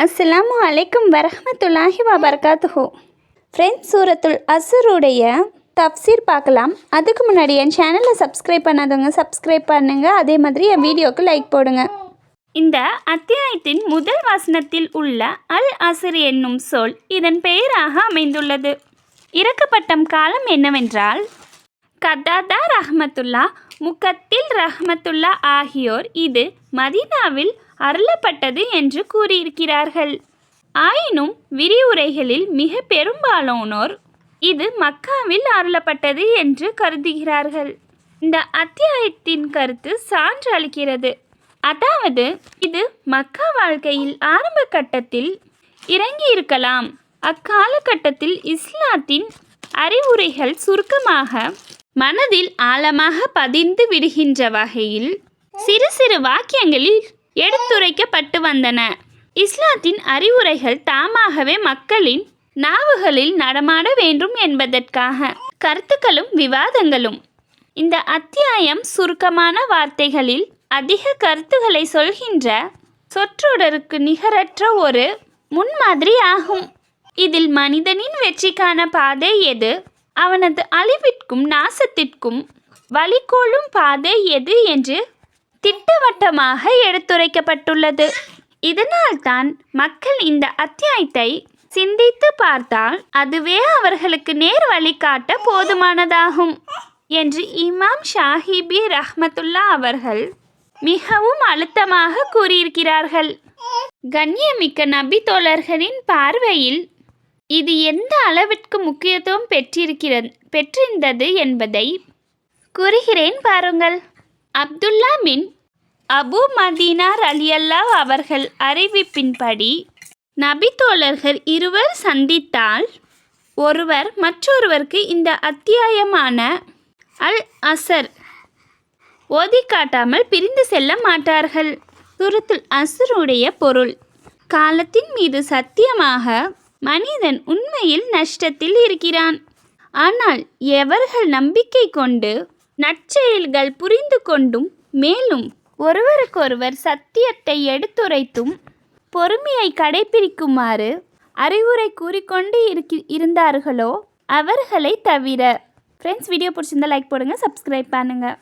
அஸ்ஸலாமு அலைக்கும் வரஹ்மத்துல்லாஹி வபரகாத்துஹு. ஃப்ரெண்ட்ஸ், சூரத்துல் அஸ்ருடைய தஃப்சீர் பார்க்கலாம். அதுக்கு முன்னாடி என் சேனலை சப்ஸ்கிரைப் பண்ணாதவங்க சப்ஸ்கிரைப் பண்ணுங்கள். அதே மாதிரி என் வீடியோவுக்கு லைக் போடுங்க. இந்த அத்தியாயத்தின் முதல் வசனத்தில் உள்ள அல் அஸ்ர் என்னும் சொல் இதன் பெயராக அமைந்துள்ளது. இறக்கப்பட்டம் காலம் என்னவென்றால், கத்தாதா ரஹ்மத்துல்லா, முகத்தில் ரஹ்மத்துல்லா ஆகியோர் இது மதீனாவில் அருளப்பட்டது என்று கூறியிருக்கிறார்கள். ஆயினும் விரிவுரைகளில் மிக பெரும்பாலானோர் இது மக்காவில் அருளப்பட்டது என்று கருதுகிறார்கள். இந்த அத்தியாயத்தின் கருத்து சான்று அளிக்கிறது. அதாவது, இது மக்கா வாழ்க்கையில் ஆரம்ப கட்டத்தில் இறங்கியிருக்கலாம். அக்காலகட்டத்தில் இஸ்லாத்தின் அறிவுரைகள் சுருக்கமாக மனதில் ஆழமாக பதிந்து விடுகின்ற வகையில் சிறு சிறு வாக்கியங்களில் எடுத்துரைக்கப்பட்டு வந்தன. இஸ்லாத்தின் அறிவுரைகள் தாமாகவே மக்களின் நாவுகளில் நடமாட வேண்டும் என்பதற்காக கருத்துக்களும் விவாதங்களும். இந்த அத்தியாயம் சுருக்கமான வார்த்தைகளில் அதிக கருத்துக்களை சொல்கின்ற சொற்றொடருக்கு நிகரற்ற ஒரு முன்மாதிரி ஆகும். இதில் மனிதனின் வெற்றிக்கான பாதை எது, அவனது அழிவிற்கும் நாசத்திற்கும் வழிகோலும் பாதை எது என்று திட்டவட்டமாக எடுத்துரைக்கப்பட்டுள்ளது. இதனால்தான் மக்கள் இந்த அத்தியாயத்தை சிந்தித்து பார்த்தால் அதுவே அவர்களுக்கு நேர் வழிகாட்ட போதுமானதாகும் என்று இமாம் ஷாஹிபி ரஹ்மத்துல்லா அவர்கள் மிகவும் அழுத்தமாக கூறியிருக்கிறார்கள். கண்ணியமிக்க நபி தோழர்களின் பார்வையில் இது எந்த அளவிற்கு முக்கியத்துவம் பெற்றிருந்தது என்பதை கூறுகிறேன் பாருங்கள். அப்துல்லா பின் அபு மதீனார் ரலியல்லாஹு அவர்கள் அறிவிப்பின்படி, நபி தோழர்கள் இருவர் சந்தித்தால் ஒருவர் மற்றொருவருக்கு இந்த அத்தியாயமான அல் அஸ்ர் ஓதி காட்டாமல் பிரிந்து செல்ல மாட்டார்கள். சூரத்துல் அஸ்ருடைய பொருள்: காலத்தின் மீது சத்தியமாக மனிதன் உண்மையில் நஷ்டத்தில் இருக்கிறான். ஆனால் எவர்கள் நம்பிக்கை கொண்டு நற்செயல்கள் புரிந்து கொண்டும் மேலும் ஒருவருக்கொருவர் சத்தியத்தை எடுத்துரைத்தும் பொறுமையை கடைபிடிக்குமாறு அறிவுரை கூறிக்கொண்டு இருந்தார்களோ அவர்களை தவிர. ஃப்ரெண்ட்ஸ், வீடியோ பிடிச்சிருந்தா லைக் போடுங்க, சப்ஸ்கிரைப் பண்ணுங்கள்.